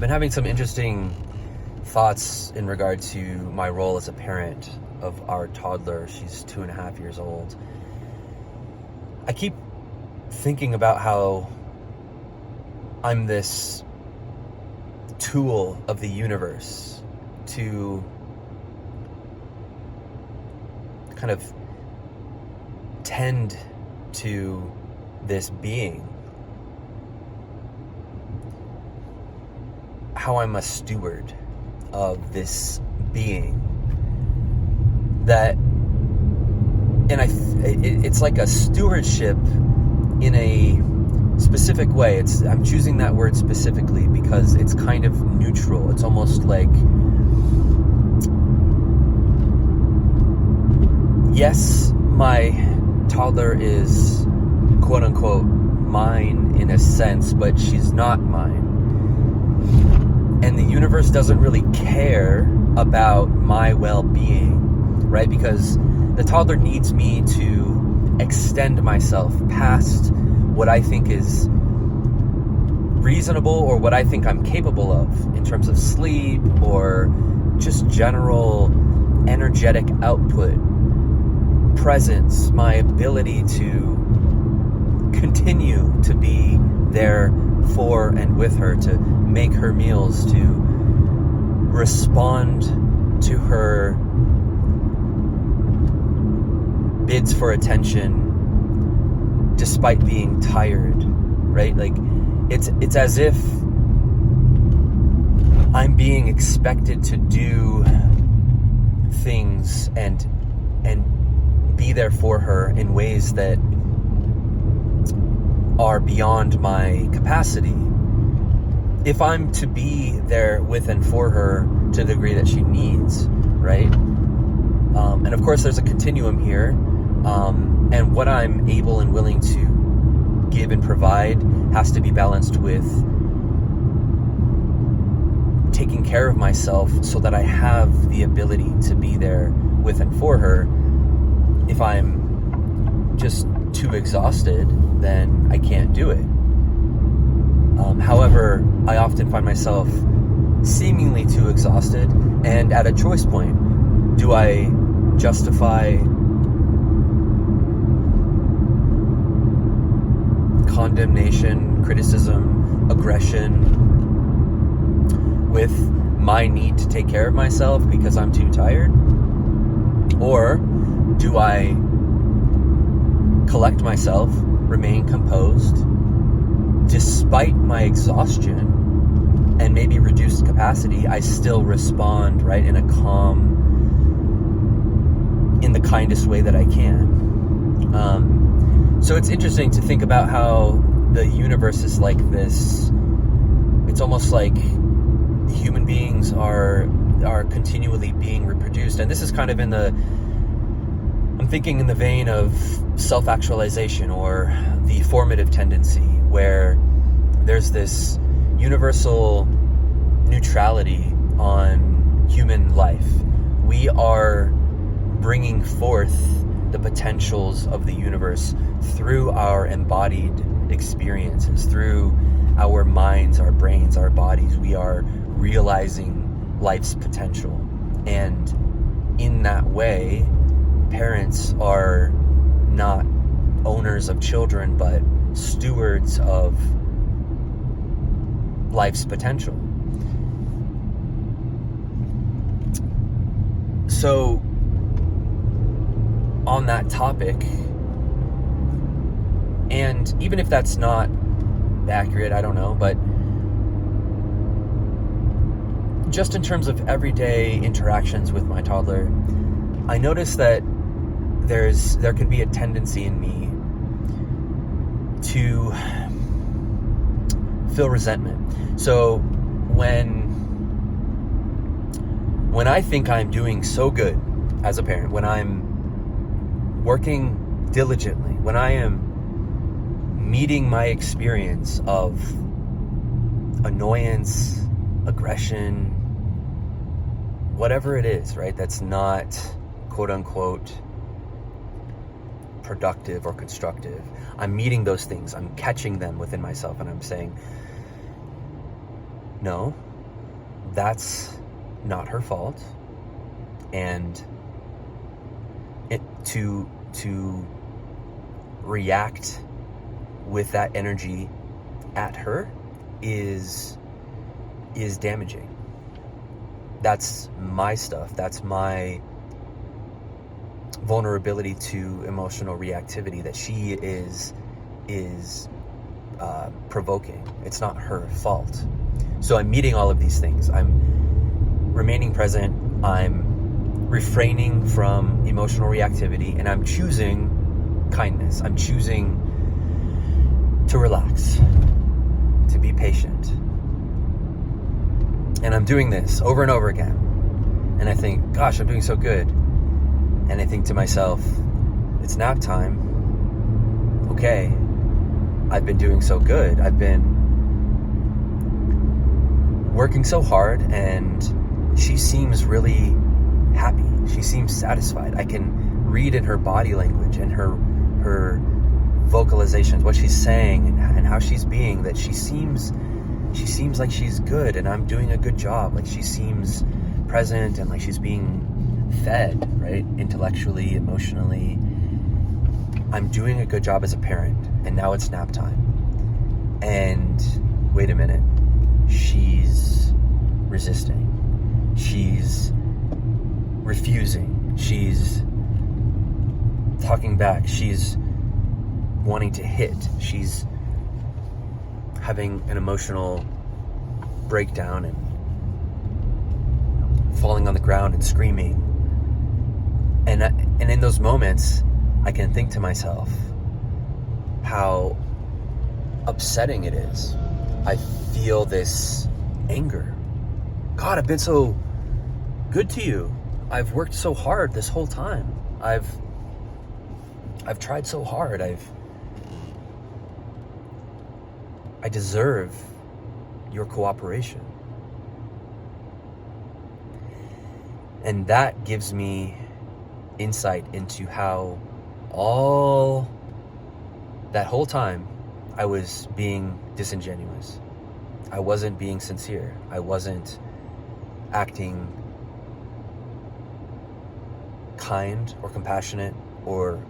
I've been having some interesting thoughts in regard to my role as a parent of our toddler. She's 2.5 years old. I keep thinking about how I'm this tool of the universe to kind of tend to this being. How I'm a steward of this being that, and it's like a stewardship in a specific way. I'm choosing that word specifically because it's kind of neutral. It's almost like, yes, my toddler is quote unquote mine in a sense, but she's not mine. And the universe doesn't really care about my well-being, right? Because the toddler needs me to extend myself past what I think is reasonable or what I think I'm capable of in terms of sleep or just general energetic output, presence, my ability to continue to be there for and with her, to make her meals, to respond to her bids for attention despite being tired, right? Like it's as if I'm being expected to do things and be there for her in ways that are beyond my capacity. If I'm to be there with and for her to the degree that she needs, right? And of course there's a continuum here, and what I'm able and willing to give and provide has to be balanced with taking care of myself so that I have the ability to be there with and for her. If I'm just too exhausted, then I can't do it. However, I often find myself seemingly too exhausted and at a choice point. Do I justify condemnation, criticism, aggression with my need to take care of myself because I'm too tired? Or do I collect myself, remain composed, despite my exhaustion and maybe reduced capacity, I still respond, right, in a calm, in the kindest way that I can. So it's interesting to think about how the universe is like this. It's almost like human beings are continually being reproduced. And this is kind of I'm thinking in the vein of self-actualization or the formative tendency, where there's this universal neutrality on human life. We are bringing forth the potentials of the universe through our embodied experiences, through our minds, our brains, our bodies. We are realizing life's potential. And in that way, parents are not owners of children, but stewards of life's potential. So, on that topic, and even if that's not accurate, I don't know, but just in terms of everyday interactions with my toddler, I notice that there can be a tendency in me to feel resentment. So when I think I'm doing so good as a parent, when I'm working diligently, when I am meeting my experience of annoyance, aggression, whatever it is, right, that's not quote unquote productive or constructive, I'm meeting those things, I'm catching them within myself, and I'm saying, no, that's not her fault, and to react with that energy at her is damaging. That's my stuff. That's my vulnerability to emotional reactivity that she is provoking. It's not her fault. So I'm meeting all of these things. I'm remaining present. I'm refraining from emotional reactivity, and I'm choosing kindness. I'm choosing to relax, to be patient. And I'm doing this over and over again. And I think, gosh, I'm doing so good. And I think to myself, it's nap time. Okay, I've been doing so good. I've been working so hard, and she seems really happy. She seems satisfied. I can read in her body language and her vocalizations, what she's saying and how she's being, that she seems like she's good, and I'm doing a good job. Like, she seems present and like she's being fed, right? Intellectually, emotionally. I'm doing a good job as a parent, and now it's nap time. And wait a minute, she's resisting. She's refusing. She's talking back. She's wanting to hit. She's having an emotional breakdown and falling on the ground and screaming. And in those moments, I can think to myself how upsetting it is. I feel this anger. God, I've been so good to you. I've worked so hard this whole time. I've tried so hard. I deserve your cooperation. And that gives me insight into how all that whole time I was being disingenuous. I wasn't being sincere. I wasn't acting kind or compassionate or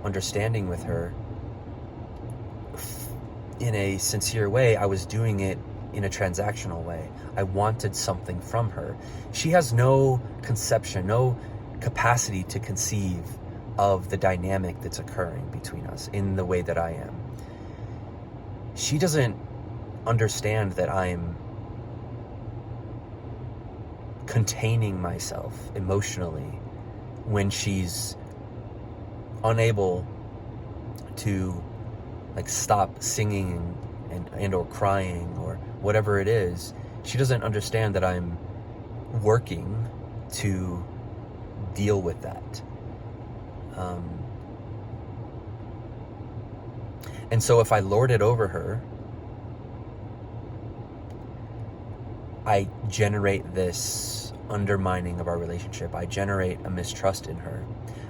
understanding with her in a sincere way. I was doing it in a transactional way. I wanted something from her. She has no conception, no capacity to conceive of the dynamic that's occurring between us in the way that I am. She doesn't understand that I'm containing myself emotionally when she's unable to stop singing and or crying or whatever it is. She doesn't understand that I'm working to deal with that. And so if I lord it over her, I generate this undermining of our relationship. I generate a mistrust in her.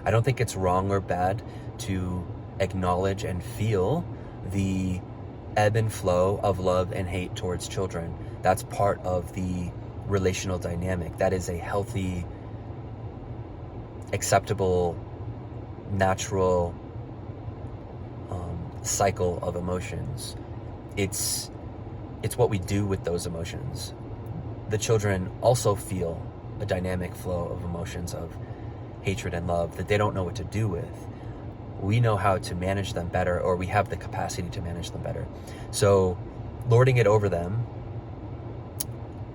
I don't think it's wrong or bad to acknowledge and feel the ebb and flow of love and hate towards children. That's part of the relational dynamic. That is a healthy, acceptable, natural cycle of emotions. It's what we do with those emotions. The children also feel a dynamic flow of emotions of hatred and love that they don't know what to do with. We know how to manage them better, or we have the capacity to manage them better. So lording it over them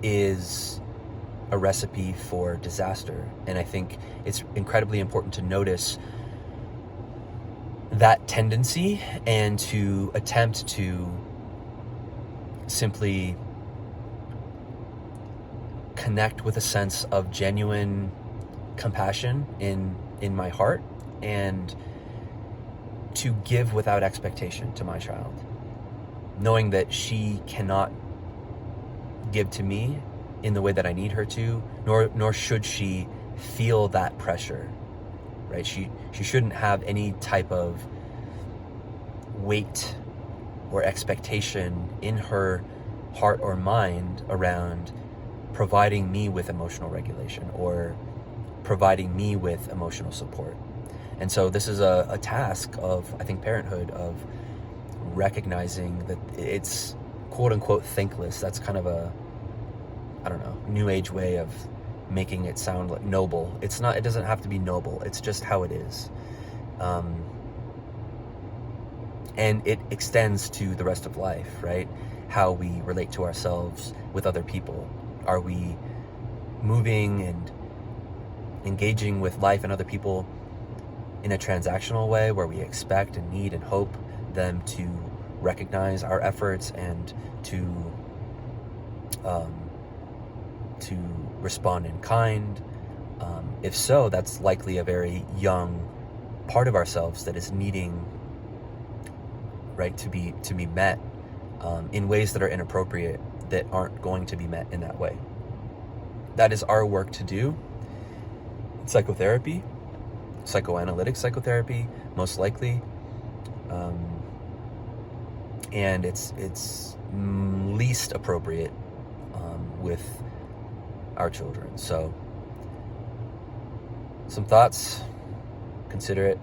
is a recipe for disaster. And I think it's incredibly important to notice that tendency and to attempt to simply connect with a sense of genuine compassion in my heart, and to give without expectation to my child, knowing that she cannot give to me in the way that I need her to, nor should she feel that pressure, right? She shouldn't have any type of weight or expectation in her heart or mind around providing me with emotional regulation or providing me with emotional support. And so this is a task of, I think, parenthood, of recognizing that it's quote unquote thankless. That's kind of a, I don't know, new age way of making it sound like noble. It's not, it doesn't have to be noble. It's just how it is. And it extends to the rest of life, right? How we relate to ourselves with other people. Are we moving and engaging with life and other people in a transactional way where we expect and need and hope them to recognize our efforts and to respond in kind? If so, that's likely a very young part of ourselves that is needing, right, to be met in ways that are inappropriate, that aren't going to be met in that way. That is our work to do. Psychotherapy, psychoanalytic psychotherapy, most likely, and it's least appropriate with our children. So, some thoughts, consider it.